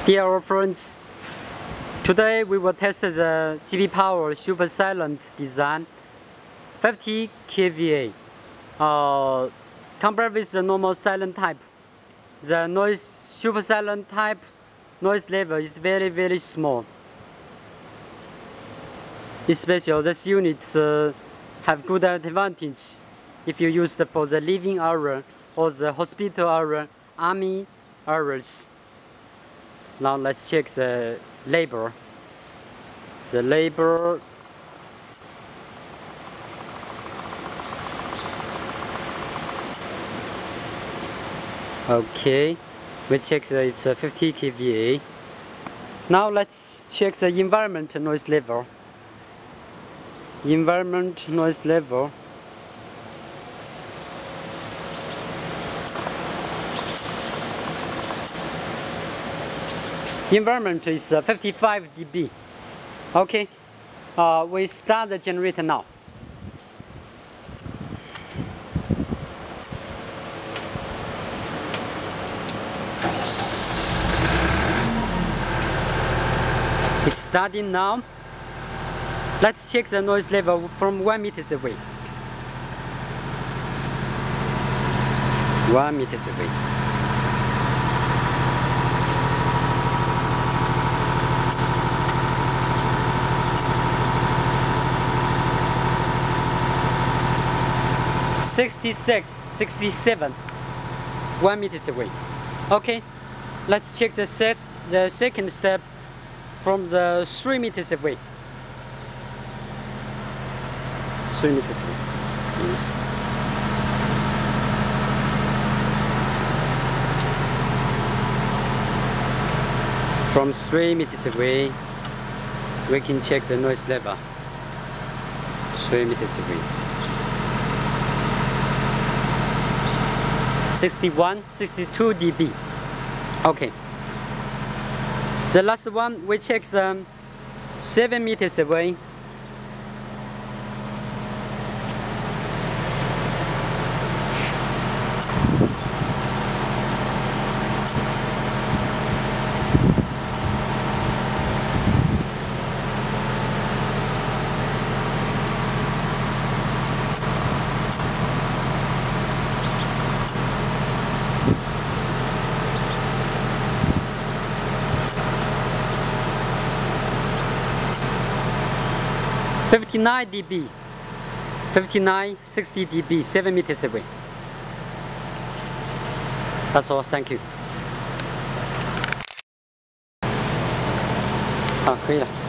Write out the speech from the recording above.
Dear friends, today we will test the GBPOWER Super Silent design 50 kVA. Compared with the normal silent type, the super silent type noise level is very small. Especially this unit have good advantage if you use it for the living area or the hospital area, army areas. Now let's check the label. The label okay, we check that it's 50 kVA. Now let's check the environment noise level. Environment noise level. Environment is 55 dB. Okay, we start the generator now. It's starting now. Let's check the noise level from 1 meter away. 1 meter away. "66, 67, 1 meter away." Okay, let's check the second step from the 3 meters away. 3 meters away. Yes. From 3 meters away, we can check the noise level. 3 meters away. 61, 62 dB. Okay. The last one, we check 7 meters away. "59 dB, 59, 60 dB, 7 meters away." That's all, thank you. 好，可以了。